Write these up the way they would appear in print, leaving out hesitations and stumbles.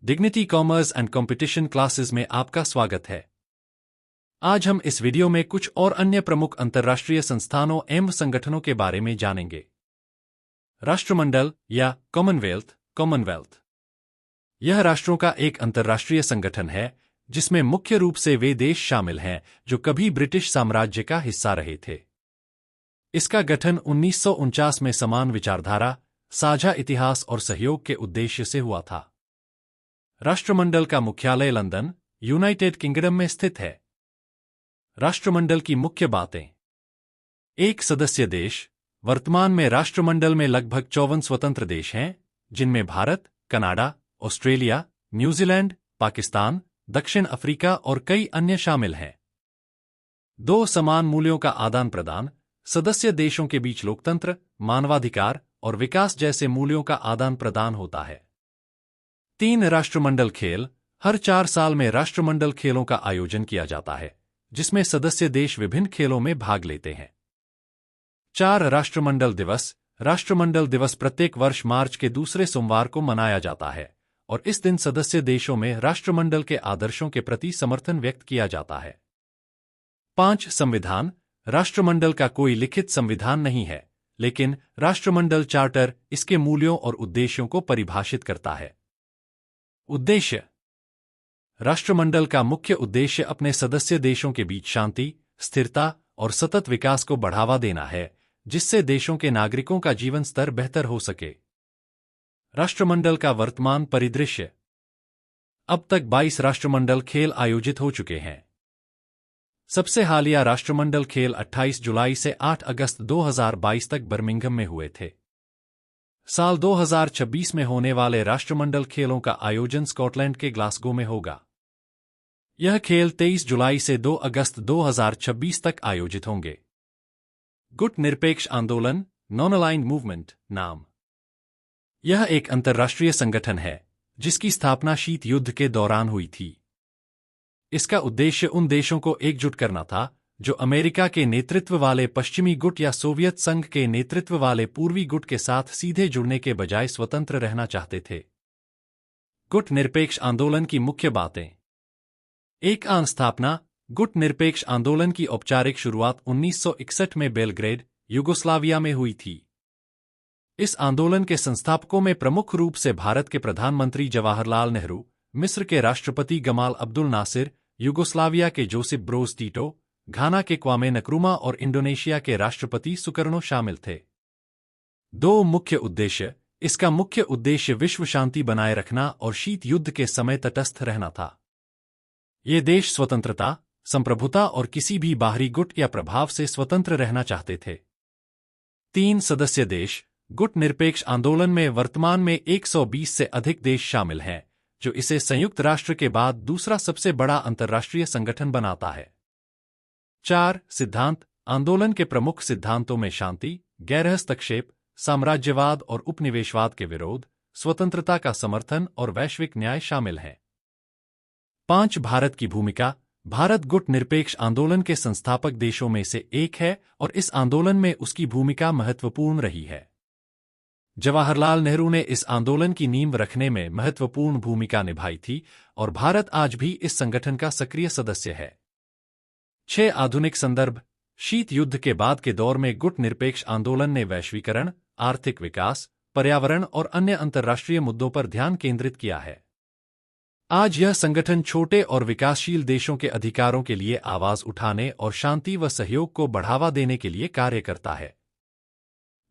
Dignity commerce and competition classes में आपका स्वागत है। आज हम इस वीडियो में कुछ और अन्य प्रमुख अंतर्राष्ट्रीय संस्थानों एवं संगठनों के बारे में जानेंगे। राष्ट्रमंडल या कॉमनवेल्थ यह राष्ट्रों का एक अंतर्राष्ट्रीय संगठन है जिसमें मुख्य रूप से वे देश शामिल हैं जो कभी ब्रिटिश साम्राज्य का हिस्सा रहे थे। इसका गठन 1949 में समान विचारधारा, साझा इतिहास और सहयोग के उद्देश्य से हुआ था। राष्ट्रमंडल का मुख्यालय लंदन, यूनाइटेड किंगडम में स्थित है। राष्ट्रमंडल की मुख्य बातें। एक सदस्य देश। वर्तमान में राष्ट्रमंडल में लगभग 54 स्वतंत्र देश हैं, जिनमें Bharat, Canada, Australia, New Zealand, Pakistan, दक्षिण अफ्रीका और कई अन्य शामिल हैं। दो समान मूल्यों का आदान प्रदान। सदस्य देशों के बीच लोकतंत्र, मानवाधिकार और विकास जैसे मूल्यों का आदान प्रदान होता है। 3 राष्ट्रमंडल खेल। हर 4 साल में राष्ट्रमंडल खेलों का आयोजन किया जाता है, जिसमें सदस्य देश विभिन्न खेलों में भाग लेते हैं। 4 राष्ट्रमंडल दिवस। राष्ट्रमंडल दिवस प्रत्येक वर्ष मार्च के दूसरे सोमवार को मनाया जाता है और इस दिन सदस्य देशों में राष्ट्रमंडल के आदर्शों के प्रति समर्थन व्यक्त किया जाता है। 5 संविधान। राष्ट्रमंडल का कोई लिखित संविधान नहीं है, लेकिन राष्ट्रमंडल चार्टर इसके मूल्यों और उद्देश्यों को परिभाषित करता है। उद्देश्य। राष्ट्रमंडल का मुख्य उद्देश्य अपने सदस्य देशों के बीच शांति, स्थिरता और सतत विकास को बढ़ावा देना है, जिससे देशों के नागरिकों का जीवन स्तर बेहतर हो सके। राष्ट्रमंडल का वर्तमान परिदृश्य। अब तक 22 राष्ट्रमंडल खेल आयोजित हो चुके हैं। सबसे हालिया राष्ट्रमंडल खेल 28 जुलाई से 8 अगस्त 2022 तक बर्मिंघम में हुए थे। साल 2026 में होने वाले राष्ट्रमंडल खेलों का आयोजन स्कॉटलैंड के ग्लासगो में होगा। यह खेल 23 जुलाई से 2 अगस्त 2026 तक आयोजित होंगे। गुट निरपेक्ष आंदोलन, नॉन अलाइन्ड मूवमेंट नाम। यह एक अंतर्राष्ट्रीय संगठन है जिसकी स्थापना शीत युद्ध के दौरान हुई थी। इसका उद्देश्य उन देशों को एकजुट करना था जो अमेरिका के नेतृत्व वाले पश्चिमी गुट या सोवियत संघ के नेतृत्व वाले पूर्वी गुट के साथ सीधे जुड़ने के बजाय स्वतंत्र रहना चाहते थे। गुट निरपेक्ष आंदोलन की मुख्य बातें। एक स्थापना। गुट निरपेक्ष आंदोलन की औपचारिक शुरुआत 1961 में बेलग्रेड, यूगोस्लाविया में हुई थी। इस आंदोलन के संस्थापकों में प्रमुख रूप से भारत के प्रधानमंत्री जवाहरलाल नेहरू, मिस्र के राष्ट्रपति गमाल अब्दुल नासिर, यूगोस्लाविया के जोसिप ब्रोज टीटो, घाना के क्वामे नक्रुमा और इंडोनेशिया के राष्ट्रपति सुकर्नो शामिल थे। 2 मुख्य उद्देश्य। इसका मुख्य उद्देश्य विश्व शांति बनाए रखना और शीत युद्ध के समय तटस्थ रहना था। ये देश स्वतंत्रता, संप्रभुता और किसी भी बाहरी गुट या प्रभाव से स्वतंत्र रहना चाहते थे। 3 सदस्य देश। गुट निरपेक्ष आंदोलन में वर्तमान में 120 से अधिक देश शामिल हैं, जो इसे संयुक्त राष्ट्र के बाद दूसरा सबसे बड़ा अंतर्राष्ट्रीय संगठन बनाता है। 4 सिद्धांत। आंदोलन के प्रमुख सिद्धांतों में शांति, गैरहस्तक्षेप, साम्राज्यवाद और उपनिवेशवाद के विरोध, स्वतंत्रता का समर्थन और वैश्विक न्याय शामिल हैं। 5 भारत की भूमिका। भारत गुट निरपेक्ष आंदोलन के संस्थापक देशों में से एक है और इस आंदोलन में उसकी भूमिका महत्वपूर्ण रही है। जवाहरलाल नेहरू ने इस आंदोलन की नींव रखने में महत्वपूर्ण भूमिका निभाई थी और भारत आज भी इस संगठन का सक्रिय सदस्य है। 6 आधुनिक संदर्भ। शीत युद्ध के बाद के दौर में गुट निरपेक्ष आंदोलन ने वैश्वीकरण, आर्थिक विकास, पर्यावरण और अन्य अंतर्राष्ट्रीय मुद्दों पर ध्यान केंद्रित किया है। आज यह संगठन छोटे और विकासशील देशों के अधिकारों के लिए आवाज उठाने और शांति व सहयोग को बढ़ावा देने के लिए कार्य करता है।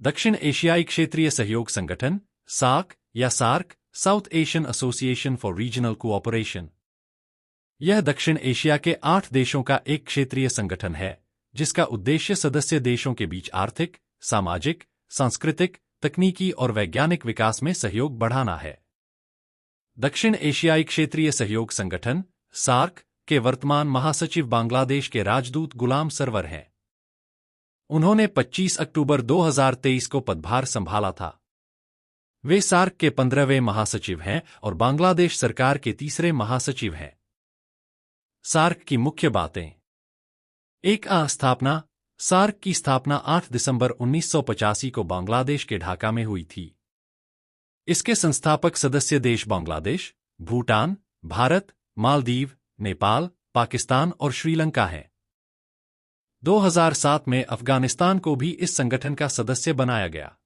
दक्षिण एशियाई क्षेत्रीय सहयोग संगठन, सार्क या SAARC, South Asian Association for Regional Cooperation. यह दक्षिण एशिया के 8 देशों का एक क्षेत्रीय संगठन है, जिसका उद्देश्य सदस्य देशों के बीच आर्थिक, सामाजिक, सांस्कृतिक, तकनीकी और वैज्ञानिक विकास में सहयोग बढ़ाना है। दक्षिण एशियाई क्षेत्रीय सहयोग संगठन, सार्क, के वर्तमान महासचिव बांग्लादेश के राजदूत गुलाम सरवर हैं। उन्होंने 25 अक्टूबर 2023 को पदभार संभाला था। वे सार्क के 15वें महासचिव हैं और बांग्लादेश सरकार के तीसरे महासचिव हैं। सार्क की मुख्य बातें। 1 स्थापना। सार्क की स्थापना 8 दिसंबर 1985 को बांग्लादेश के ढाका में हुई थी। इसके संस्थापक सदस्य देश बांग्लादेश, भूटान, भारत, मालदीव, नेपाल, पाकिस्तान और श्रीलंका हैं। 2007 में अफगानिस्तान को भी इस संगठन का सदस्य बनाया गया।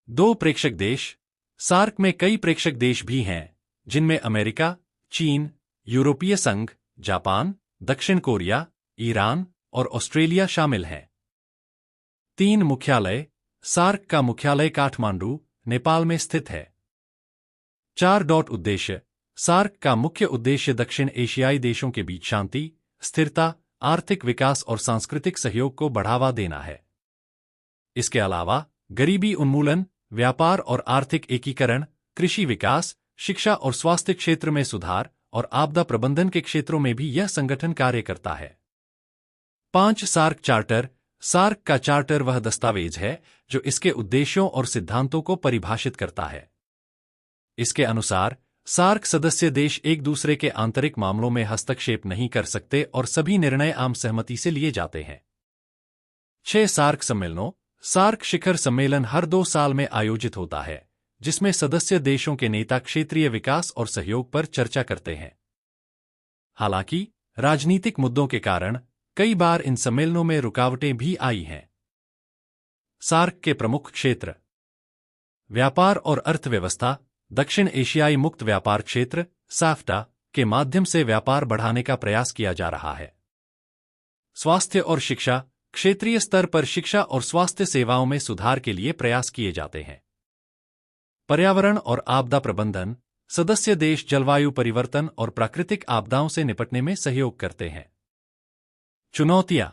2 प्रेक्षक देश। सार्क में कई प्रेक्षक देश भी हैं, जिनमें अमेरिका, चीन, यूरोपीय संघ, जापान, दक्षिण कोरिया, ईरान और ऑस्ट्रेलिया शामिल हैं। 3 मुख्यालय। सार्क का मुख्यालय काठमांडू, नेपाल में स्थित है। 4 उद्देश्य। सार्क का मुख्य उद्देश्य दक्षिण एशियाई देशों के बीच शांति, स्थिरता, आर्थिक विकास और सांस्कृतिक सहयोग को बढ़ावा देना है। इसके अलावा गरीबी उन्मूलन, व्यापार और आर्थिक एकीकरण, कृषि विकास, शिक्षा और स्वास्थ्य क्षेत्र में सुधार और आपदा प्रबंधन के क्षेत्रों में भी यह संगठन कार्य करता है। 5 सार्क चार्टर। सार्क का चार्टर वह दस्तावेज है जो इसके उद्देश्यों और सिद्धांतों को परिभाषित करता है। इसके अनुसार सार्क सदस्य देश एक दूसरे के आंतरिक मामलों में हस्तक्षेप नहीं कर सकते और सभी निर्णय आम सहमति से लिए जाते हैं। 6 सार्क सम्मेलनों। सार्क शिखर सम्मेलन हर 2 साल में आयोजित होता है, जिसमें सदस्य देशों के नेता क्षेत्रीय विकास और सहयोग पर चर्चा करते हैं। हालांकि राजनीतिक मुद्दों के कारण कई बार इन सम्मेलनों में रुकावटें भी आई हैं। सार्क के प्रमुख क्षेत्र। व्यापार और अर्थव्यवस्था। दक्षिण एशियाई मुक्त व्यापार क्षेत्र साफ्टा के माध्यम से व्यापार बढ़ाने का प्रयास किया जा रहा है। स्वास्थ्य और शिक्षा। क्षेत्रीय स्तर पर शिक्षा और स्वास्थ्य सेवाओं में सुधार के लिए प्रयास किए जाते हैं। पर्यावरण और आपदा प्रबंधन। सदस्य देश जलवायु परिवर्तन और प्राकृतिक आपदाओं से निपटने में सहयोग करते हैं। चुनौतियां।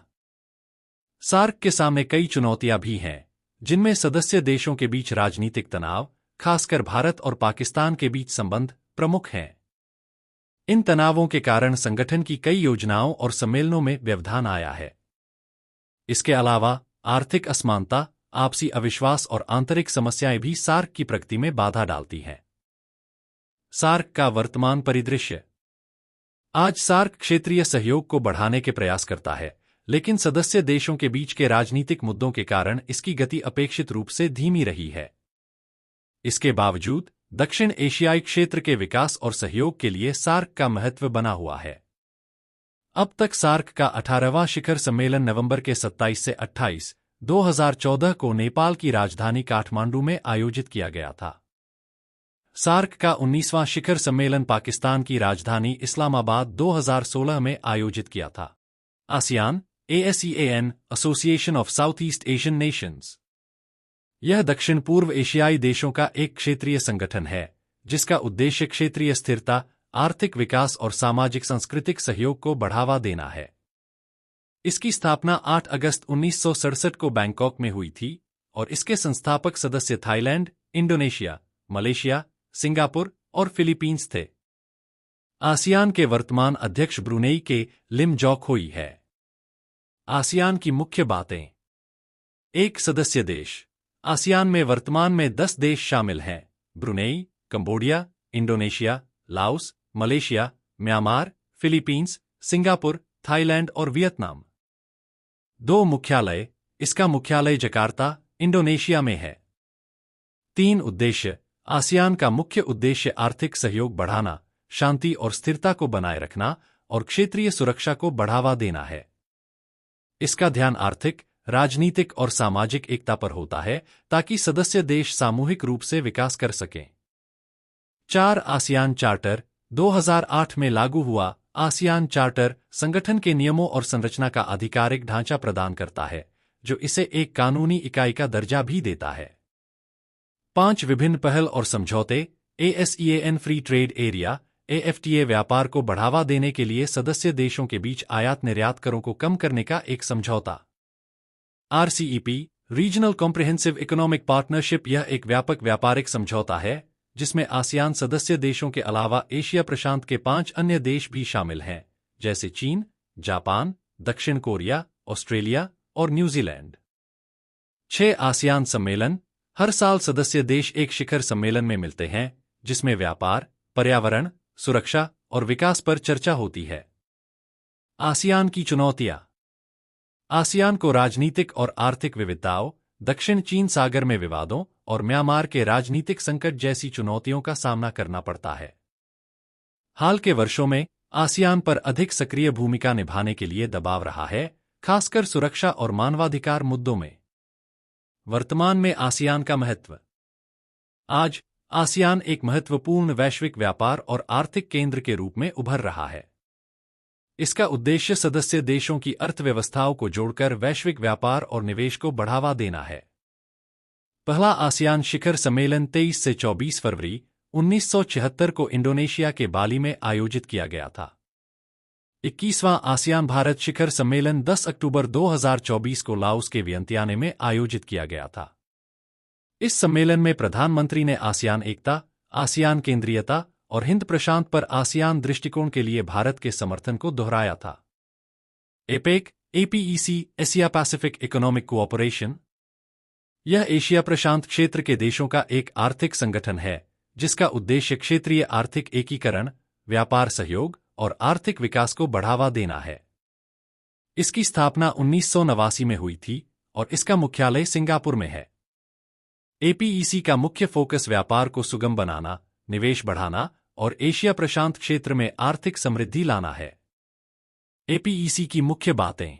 सार्क के सामने कई चुनौतियां भी हैं, जिनमें सदस्य देशों के बीच राजनीतिक तनाव, खासकर भारत और पाकिस्तान के बीच संबंध प्रमुख हैं। इन तनावों के कारण संगठन की कई योजनाओं और सम्मेलनों में व्यवधान आया है। इसके अलावा आर्थिक असमानता, आपसी अविश्वास और आंतरिक समस्याएं भी सार्क की प्रगति में बाधा डालती हैं। सार्क का वर्तमान परिदृश्य। आज सार्क क्षेत्रीय सहयोग को बढ़ाने के प्रयास करता है, लेकिन सदस्य देशों के बीच के राजनीतिक मुद्दों के कारण इसकी गति अपेक्षित रूप से धीमी रही है। इसके बावजूद दक्षिण एशियाई क्षेत्र के विकास और सहयोग के लिए सार्क का महत्व बना हुआ है। अब तक सार्क का 18वां शिखर सम्मेलन नवंबर के 27 से 28, 2014 को नेपाल की राजधानी काठमांडू में आयोजित किया गया था। सार्क का 19वां शिखर सम्मेलन पाकिस्तान की राजधानी इस्लामाबाद 2016 में आयोजित किया था। ASEAN ASEAN association of south east Asian Nations. यह दक्षिण पूर्व एशियाई देशों का एक क्षेत्रीय संगठन है, जिसका उद्देश्य क्षेत्रीय स्थिरता, आर्थिक विकास और सामाजिक सांस्कृतिक सहयोग को बढ़ावा देना है। इसकी स्थापना 8 अगस्त 1967 को बैंकॉक में हुई थी और इसके संस्थापक सदस्य थाईलैंड, इंडोनेशिया, मलेशिया, सिंगापुर और फिलीपींस थे। आसियान के वर्तमान अध्यक्ष ब्रुनेई के लिम जॉक होई है। आसियान की मुख्य बातें। 1 सदस्य देश। आसियान में वर्तमान में 10 देश शामिल हैं: Brunei, Cambodia, Indonesia, Laos, Malaysia, Myanmar, Philippines, Singapore, Thailand और वियतनाम। 2 मुख्यालय। इसका मुख्यालय जकार्ता, इंडोनेशिया में है। 3 उद्देश्य। आसियान का मुख्य उद्देश्य आर्थिक सहयोग बढ़ाना, शांति और स्थिरता को बनाए रखना और क्षेत्रीय सुरक्षा को बढ़ावा देना है। इसका ध्यान आर्थिक, राजनीतिक और सामाजिक एकता पर होता है ताकि सदस्य देश सामूहिक रूप से विकास कर सकें। 4 आसियान चार्टर। 2008 में लागू हुआ आसियान चार्टर संगठन के नियमों और संरचना का आधिकारिक ढांचा प्रदान करता है, जो इसे एक कानूनी इकाई का दर्जा भी देता है। 5 विभिन्न पहल और समझौते। ASEAN free trade area AFTA व्यापार को बढ़ावा देने के लिए सदस्य देशों के बीच आयात निर्यात करों को कम करने का एक समझौता। RCEP regional comprehensive economic partnership. यह एक व्यापक व्यापारिक समझौता है जिसमें आसियान सदस्य देशों के अलावा एशिया प्रशांत के 5 अन्य देश भी शामिल हैं, जैसे चीन, जापान, दक्षिण कोरिया, ऑस्ट्रेलिया और न्यूजीलैंड। 6 आसियान सम्मेलन। हर साल सदस्य देश एक शिखर सम्मेलन में मिलते हैं, जिसमें व्यापार, पर्यावरण, सुरक्षा और विकास पर चर्चा होती है। आसियान की चुनौतियां। आसियान को राजनीतिक और आर्थिक विविधताओं, दक्षिण चीन सागर में विवादों और म्यांमार के राजनीतिक संकट जैसी चुनौतियों का सामना करना पड़ता है। हाल के वर्षों में आसियान पर अधिक सक्रिय भूमिका निभाने के लिए दबाव रहा है, खासकर सुरक्षा और मानवाधिकार मुद्दों में। वर्तमान में आसियान का महत्व। आज आसियान एक महत्वपूर्ण वैश्विक व्यापार और आर्थिक केंद्र के रूप में उभर रहा है। इसका उद्देश्य सदस्य देशों की अर्थव्यवस्थाओं को जोड़कर वैश्विक व्यापार और निवेश को बढ़ावा देना है। पहला आसियान शिखर सम्मेलन 23 से 24 फरवरी 1976 को इंडोनेशिया के बाली में आयोजित किया गया था। 21वां आसियान भारत शिखर सम्मेलन 10 अक्टूबर 2024 को लाओस के वियंतियाने में आयोजित किया गया था। इस सम्मेलन में प्रधानमंत्री ने आसियान एकता, आसियान केंद्रीयता और हिंद प्रशांत पर आसियान दृष्टिकोण के लिए भारत के समर्थन को दोहराया था। APEC, APEC, Asia Pacific economic cooperation. यह एशिया प्रशांत क्षेत्र के देशों का एक आर्थिक संगठन है जिसका उद्देश्य क्षेत्रीय आर्थिक एकीकरण, व्यापार सहयोग और आर्थिक विकास को बढ़ावा देना है। इसकी स्थापना 1989 में हुई थी और इसका मुख्यालय सिंगापुर में है। APEC का मुख्य फोकस व्यापार को सुगम बनाना, निवेश बढ़ाना और एशिया प्रशांत क्षेत्र में आर्थिक समृद्धि लाना है। APEC की मुख्य बातें।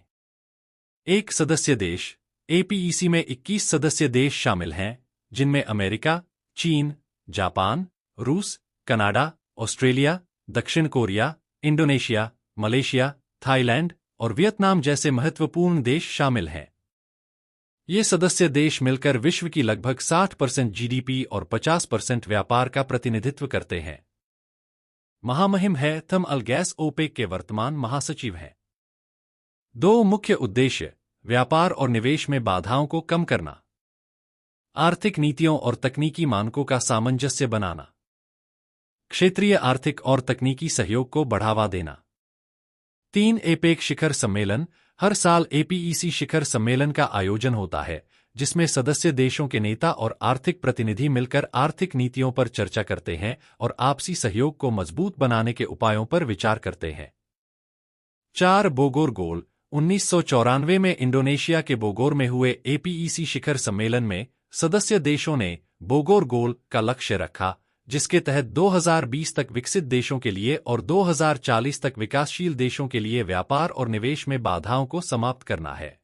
एक सदस्य देश। APEC में 21 सदस्य देश शामिल हैं, जिनमें अमेरिका, चीन, जापान, रूस, कनाडा, ऑस्ट्रेलिया, दक्षिण कोरिया, इंडोनेशिया, मलेशिया, थाईलैंड और वियतनाम जैसे महत्वपूर्ण देश शामिल हैं। ये सदस्य देश मिलकर विश्व की लगभग 60% GDP और 50% व्यापार का प्रतिनिधित्व करते हैं। महामहिम हैथम अल गैस ओपेक के वर्तमान महासचिव हैं। दो मुख्य उद्देश्य: व्यापार और निवेश में बाधाओं को कम करना, आर्थिक नीतियों और तकनीकी मानकों का सामंजस्य बनाना, क्षेत्रीय आर्थिक और तकनीकी सहयोग को बढ़ावा देना। 3 एपेक शिखर सम्मेलन। हर साल APEC शिखर सम्मेलन का आयोजन होता है, जिसमें सदस्य देशों के नेता और आर्थिक प्रतिनिधि मिलकर आर्थिक नीतियों पर चर्चा करते हैं और आपसी सहयोग को मजबूत बनाने के उपायों पर विचार करते हैं। 4 बोगोर गोल। 1994 में इंडोनेशिया के बोगोर में हुए APEC शिखर सम्मेलन में सदस्य देशों ने बोगोर गोल का लक्ष्य रखा, जिसके तहत 2020 तक विकसित देशों के लिए और 2040 तक विकासशील देशों के लिए व्यापार और निवेश में बाधाओं को समाप्त करना है।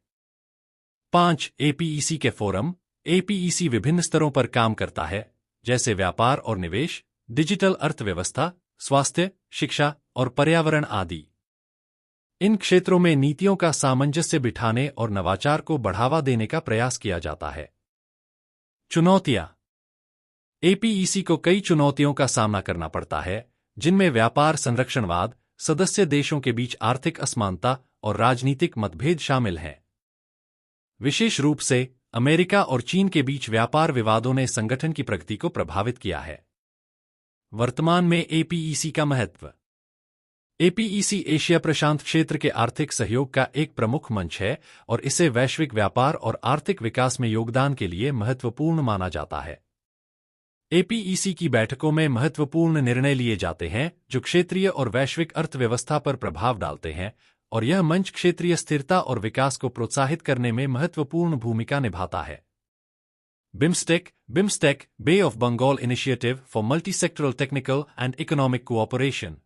5 APEC के फोरम। APEC विभिन्न स्तरों पर काम करता है, जैसे व्यापार और निवेश, डिजिटल अर्थव्यवस्था, स्वास्थ्य, शिक्षा और पर्यावरण आदि। इन क्षेत्रों में नीतियों का सामंजस्य बिठाने और नवाचार को बढ़ावा देने का प्रयास किया जाता है। चुनौतियां। APEC को कई चुनौतियों का सामना करना पड़ता है, जिनमें व्यापार संरक्षणवाद, सदस्य देशों के बीच आर्थिक असमानता और राजनीतिक मतभेद शामिल हैं। विशेष रूप से अमेरिका और चीन के बीच व्यापार विवादों ने संगठन की प्रगति को प्रभावित किया है। वर्तमान में APEC का महत्व। APEC एशिया प्रशांत क्षेत्र के आर्थिक सहयोग का एक प्रमुख मंच है और इसे वैश्विक व्यापार और आर्थिक विकास में योगदान के लिए महत्वपूर्ण माना जाता है। APEC की बैठकों में महत्वपूर्ण निर्णय लिए जाते हैं जो क्षेत्रीय और वैश्विक अर्थव्यवस्था पर प्रभाव डालते हैं, और यह मंच क्षेत्रीय स्थिरता और विकास को प्रोत्साहित करने में महत्वपूर्ण भूमिका निभाता है। BIMSTEC, Bay of Bengal initiative for multisectoral technical and economic cooperation.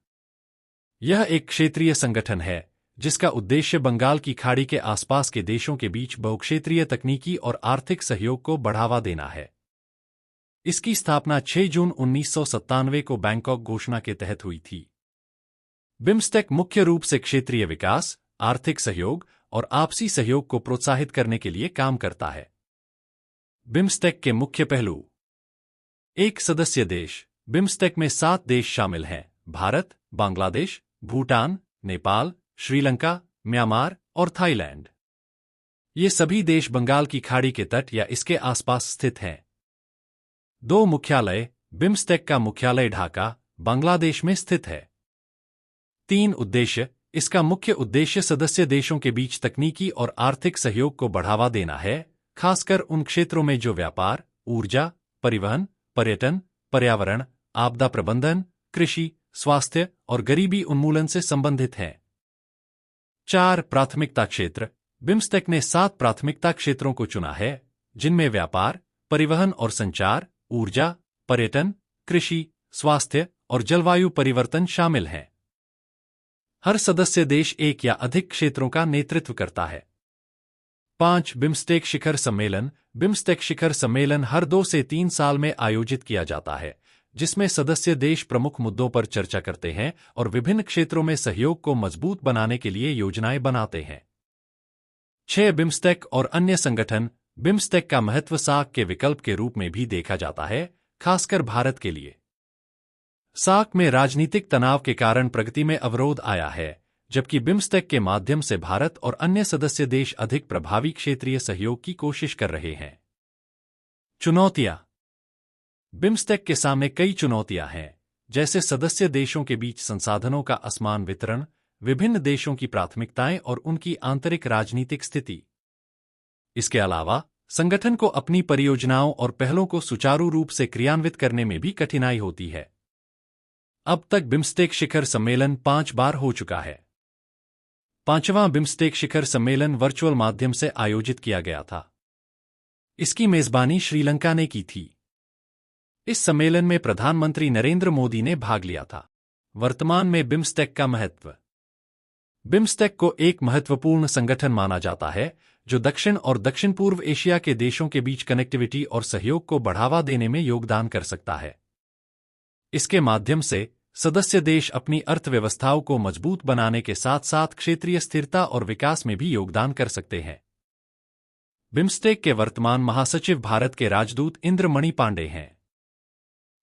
यह एक क्षेत्रीय संगठन है जिसका उद्देश्य बंगाल की खाड़ी के आसपास के देशों के बीच बहुक्षेत्रीय तकनीकी और आर्थिक सहयोग को बढ़ावा देना है। इसकी स्थापना 6 जून 1997 को बैंकॉक घोषणा के तहत हुई थी। बिम्स्टेक मुख्य रूप से क्षेत्रीय विकास, आर्थिक सहयोग और आपसी सहयोग को प्रोत्साहित करने के लिए काम करता है। बिम्स्टेक के मुख्य पहलू। एक सदस्य देश। बिम्स्टेक में 7 देश शामिल हैं: भारत, बांग्लादेश, भूटान, नेपाल, श्रीलंका, म्यांमार और थाईलैंड। ये सभी देश बंगाल की खाड़ी के तट या इसके आसपास स्थित हैं। 2 मुख्यालय। बिम्स्टेक का मुख्यालय ढाका, बांग्लादेश में स्थित है। 3 उद्देश्य। इसका मुख्य उद्देश्य सदस्य देशों के बीच तकनीकी और आर्थिक सहयोग को बढ़ावा देना है, खासकर उन क्षेत्रों में जो व्यापार, ऊर्जा, परिवहन, पर्यटन, पर्यावरण, आपदा प्रबंधन, कृषि, स्वास्थ्य और गरीबी उन्मूलन से संबंधित हैं। 4 प्राथमिकता क्षेत्र। बिम्स्टेक ने 7 प्राथमिकता क्षेत्रों को चुना है, जिनमें व्यापार, परिवहन और संचार, ऊर्जा, पर्यटन, कृषि, स्वास्थ्य और जलवायु परिवर्तन शामिल हैं। हर सदस्य देश एक या अधिक क्षेत्रों का नेतृत्व करता है। 5. बिम्स्टेक शिखर सम्मेलन। बिम्स्टेक शिखर सम्मेलन हर 2 से 3 साल में आयोजित किया जाता है, जिसमें सदस्य देश प्रमुख मुद्दों पर चर्चा करते हैं और विभिन्न क्षेत्रों में सहयोग को मजबूत बनाने के लिए योजनाएं बनाते हैं। 6. बिम्स्टेक और अन्य संगठन। बिम्स्टेक का महत्व सार्क के विकल्प के रूप में भी देखा जाता है, खासकर भारत के लिए। सार्क में राजनीतिक तनाव के कारण प्रगति में अवरोध आया है, जबकि बिम्स्टेक के माध्यम से भारत और अन्य सदस्य देश अधिक प्रभावी क्षेत्रीय सहयोग की कोशिश कर रहे हैं। चुनौतियां। बिम्स्टेक के सामने कई चुनौतियां हैं, जैसे सदस्य देशों के बीच संसाधनों का असमान वितरण, विभिन्न देशों की प्राथमिकताएं और उनकी आंतरिक राजनीतिक स्थिति। इसके अलावा संगठन को अपनी परियोजनाओं और पहलों को सुचारू रूप से क्रियान्वित करने में भी कठिनाई होती है। अब तक बिम्स्टेक शिखर सम्मेलन 5 बार हो चुका है। 5वां बिम्स्टेक शिखर सम्मेलन वर्चुअल माध्यम से आयोजित किया गया था। इसकी मेजबानी श्रीलंका ने की थी। इस सम्मेलन में प्रधानमंत्री नरेंद्र मोदी ने भाग लिया था। वर्तमान में बिम्स्टेक का महत्व। बिम्स्टेक को एक महत्वपूर्ण संगठन माना जाता है, जो दक्षिण और दक्षिण पूर्व एशिया के देशों के बीच कनेक्टिविटी और सहयोग को बढ़ावा देने में योगदान कर सकता है। इसके माध्यम से सदस्य देश अपनी अर्थव्यवस्थाओं को मजबूत बनाने के साथ साथ क्षेत्रीय स्थिरता और विकास में भी योगदान कर सकते हैं। बिम्स्टेक के वर्तमान महासचिव भारत के राजदूत इंद्र मणि पांडे हैं।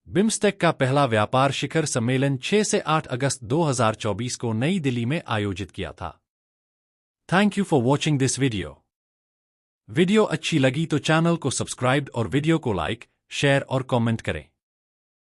बिम्स्टेक का पहला व्यापार शिखर सम्मेलन 6 से 8 अगस्त 2024 को नई दिल्ली में आयोजित किया था। Thank you for watching this video. Video अच्छी लगी तो चैनल को सब्सक्राइब और वीडियो को लाइक, शेयर और कमेंट करें।